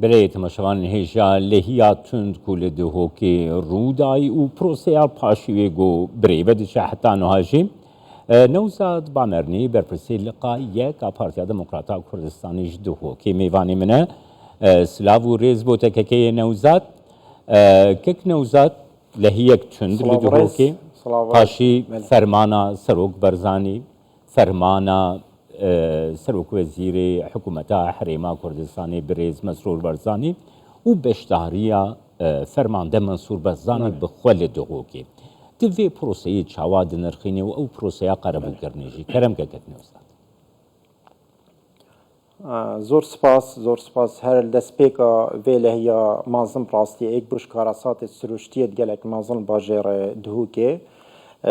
برای تماشاوان هیجا لحیا تند کل دهو که رودای و پروسیا پاشیوی گو برای بدشه حتی نهاجی نوزاد بامرنی برپرسی لقا یک پارتیا دموکراتا کردستانیش دهو که میوانی منه سلاو و ریز بوده که نوزاد که نوزاد لحیک تند لدهو که پاشی فرمانا سروک برزانی فرمانا سروک وزیر حکومتا حریما کردستانی بریز مسرور برزانی و بشتهریا فرمانده منصور برزانی بخول دقوقی دوی پروسه چاواد نرخینی و او پروسه قربو کرنیجی کرم که کت نوزد زور سپاس هر دسپیکا ویله یا مازن پراستی ایک بوش کاراسات سروشتیت گلک مازن باجر دهوکه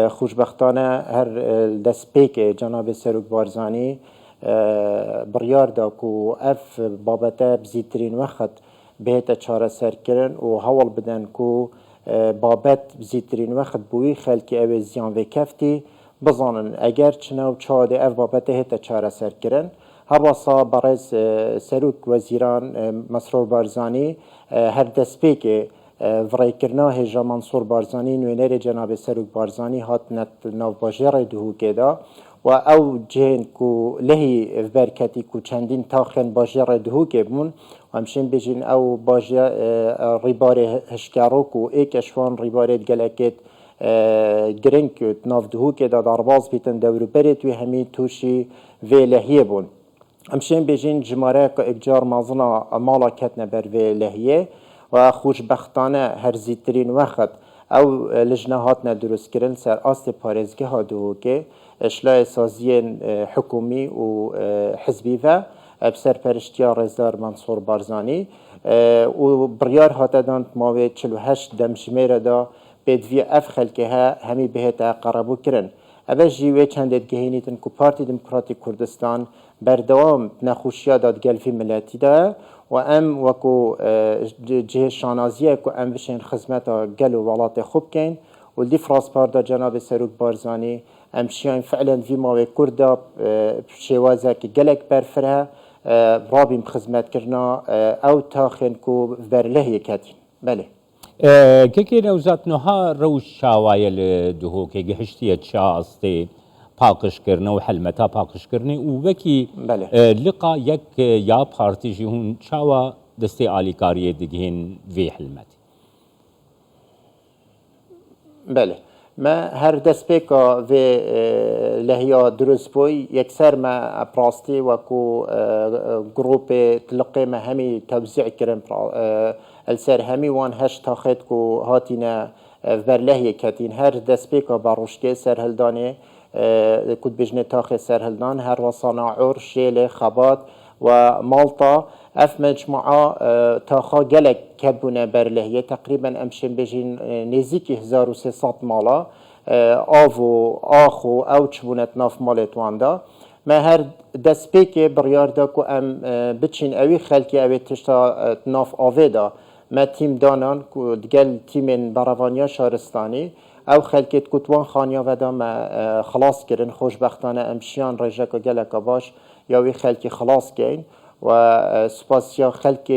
خوشبختانه هر دسپیک جناب سروک بارزانی بریار دا کو اف بابته بزیترین وقت بهت چاره سر کرن و حوال بدن کو بابت بزیترین وقت بوی خلکی او زیان و کفتی بزانن اگر چنو چاده اف بابته هت چاره سر کرن هر واسا برز سروک وزیران مسرور بارزانی هر دسپیک ورایکرنا هجا منصور بارزانی نوینر جناب سروک بارزانی هات نت نو باجر دهو کدا و او جهن کو لهی برکتی کو چندین تاخن باجر دهو که بمون و همشین بجین او باجر ریبار هشکارو کو ایک اشوان ریبار گلکت گرنگ کد ناف دهو که دارباز بیتن دورو برید و همی توشی وی لحیه بون همشین بجین جماره که اکجار مازنا مالا کتنه بر وی لحیه و خوشبختانه هر زیترین وقت او لجنهاتنا درست کرن سر آست پارزگه ها دو که اشلاء سازی حکومی و حزبی و بسر پرشتیا رزدار منصور بارزانی و بریار هاته داند ماوی 48 دمشمیر دا بدوی اف خلکه ها همی بهت قربو کرن اوه جیوه چندت گهینیتن که پارتی دموکراتی کردستان بردوام نخوشیا داد گلفی ملتی دا و ام وکو جه شانازیه که ام بشین خدمتا گل و ولات خوب کن و دی فراسپار دا جناب سروک بارزانی ام شیان فعلا فی ماوی کرده شوازه که گلک برفره رابیم خدمت کرنا او تاخن که برلهی کتین بله که نوزات نها روش شاوایل دهو که گهشتیت شاسته پاکش کرنه و حلمتا پاکش کرنه و وکی لقا یک یا پارتی جهون چاوا دستی آلیکاریه دگهین وی حلمتی بله ما هر دست پیکا و لحیا درست بوی یکسر ما پراستی وکو گروپ تلقی ما همی توزیع کرن السر همی وان هشت تاخد کو هاتینا بر لحیه کتین هر دست پیکا باروشکه سر هلدانه کد بجنه تاخ سرهلدان هر وصانا عور شیل خبات و مالطا اف مجموعه تاخا گلک کبونه برلهیه تقریبا امشن بجین نزیکی 1300 مالا آو آخو او چبونت ناف مالت واندا ما هر دست پیک بریار دا که ام بچین اوی خلکی اوی تشتا ناف آوه دا ما تیم دانان که دگل تیم براوانیا شارستانی او خلکت کتوان خانیا ودا ما خلاص کردن خوشبختانه امشیان رجاک و گلک باش یا وی خلکی خلاص کن و سپاسیا خلک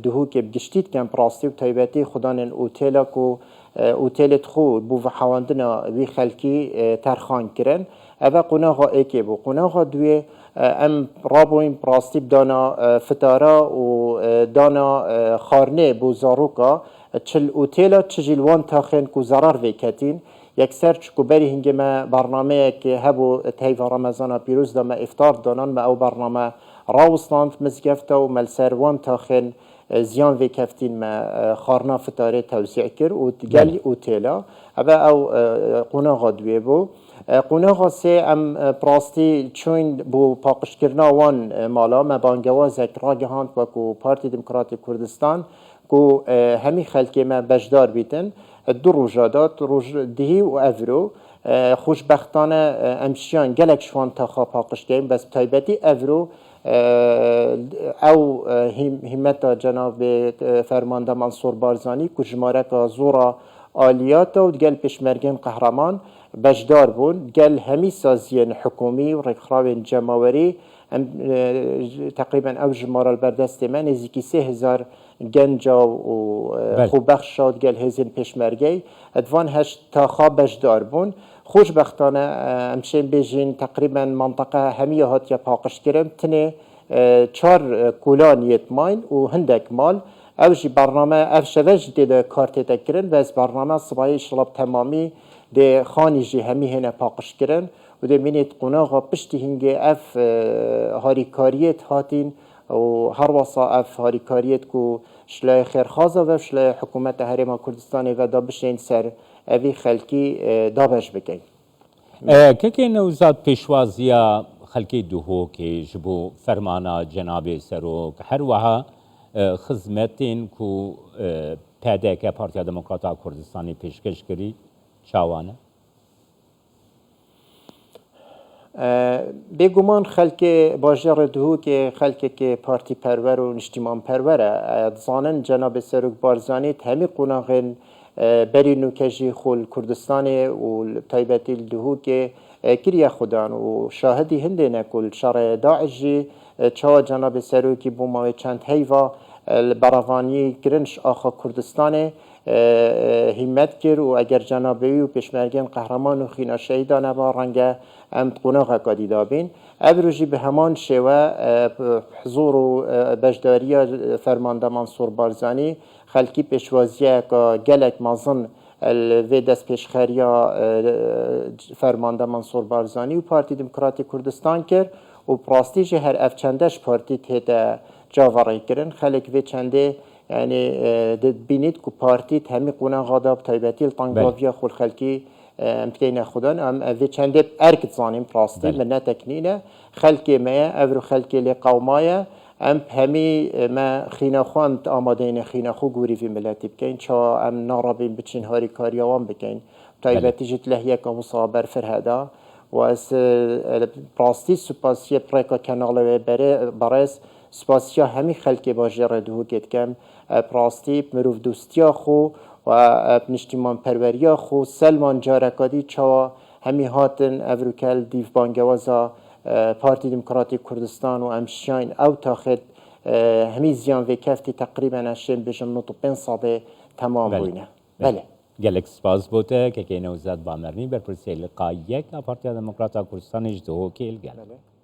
دهو که بگشتید کن پراستی و طیبتی خدان اوتیلا کو اوتیلت خو بو حواندنا وی خلکی ترخان کرن اوه قناغا ایکی بو قناغا دوی ام رابوین پراستی بدانا فتارا و دانا خارنه بو زاروکا چل اوتیلا چجیلوان تاخن کو ضرر وکتین یکسر چکو بری هنگی ما برنامه که هبو تهیف رمضان پیروز دا ما افطار دانان ما او برنامه راوستاند مزگفته و ملسروان تاخن زیان وکفتین ما خارنا فتاره توزیع کر و گلی اوتیلا او قناغا دوی بو قناغا سه ام پراستی چون بو پاقش کرنا وان مالا ما بانگوازک راگهاند وکو پارتی دموکراتی کردستان کو همی خلکی ما بجدار بیتن دو روزادات روز دهی و افرو خوشبختانه امشیان گلک شوان تاخا پاقش گیم بس تایبتی افرو او همتا جناب فرمانده منصور بارزانی که جماره که زورا آلیات و گل پشمرگین قهرمان بجدار بون گل همی سازیان حکومی و رکخراوین جماوری تقریبا او جماره البردست من نزدیکی 3000 گنجا و بله. خوبخش شاد گل هزین پیشمرگی ادوان هشت تا خوابش دار بون خوشبختانه امشین بیجین تقریبا منطقه همیه هات یا پاقش کرم تنه 4 کولان یتماین و هندک مال اوجی برنامه اف شوج دیده کارت تکرن و از برنامه صبایی شلاب تمامی ده خانی جی همی هنه پاقش کرن و ده منیت قناغا پشتی هنگه اف هاریکاریت هاتین و هر وصا اف هاریکاریت کو شلای خیرخوازه و شلای حکومت هرما کردستان و دا بشین سر اوی خلکی دابش بگین که نوزاد پیشوازیا خلکی دوهو که جبو فرمانا جناب سروک هر وها خدمتین کو پیدا که پارتیا دموکراتا کردستانی پیشکش کری چاوانه بگمان خلک باجر دهو که خلک که پارتی پرور و نشتیمان پروره زانن جناب سروک بارزانی همی قناغن بری نوکجی خول کردستان و تایبتی دهو که کریا خودان و شاهدی هنده نکل شر داعشی چا جناب سروکی بومای چند هیوا براوانی کرنش آخا کردستان همت کر و اگر جنابی و پیشمرگین قهرمان و خینا شهیدان با رنگ ام قناغ قادی دابین ابروجی به همان شوه حضور و بجداری فرمانده منصور بارزانی خلکی پیشوازیه که گلک مازن الوی دست پیشخریا فرمانده منصور بارزانی و پارتی دموکراتی کردستان کرد و پراستیج هر افچندش پارتی تیده جاوری کرن خلک وی چنده یعنی بینید که پارتی همی قونا غاداب تایبتی الطنگاویا خول خلکی امتکین خودان ام وی چنده ارکت زانیم پراستی من نتکنینه خلکی ما افرو خلکی لقومایه ام همی ما خینا خواند آمادین خینا خو گوری فی ملتی بکن چا ام نارابین بچین هاری کاریوان بکن تایبتی جت لحیه که مصابر فرهدا و از پراستی سپاسیه پریکا کنال برس سپاسیا همی خلکی باجر دهو گید کم پراستی مروف دوستیا خو و نشتیمان پروریا خو سلمان جارکادی چا همی هاتن افروکل دیف بانگوازا پارتی دموکراتی کردستان و امشاین او تاخد همی زیان و کفتی تقریبا اشین بجن نوتو 5 ساده تمام بوینه بله گلک سپاس بوده که نوزاد بامرنی بر پرسی لقای یک پارتیا دموکراتا کردستان اجدهو که الگل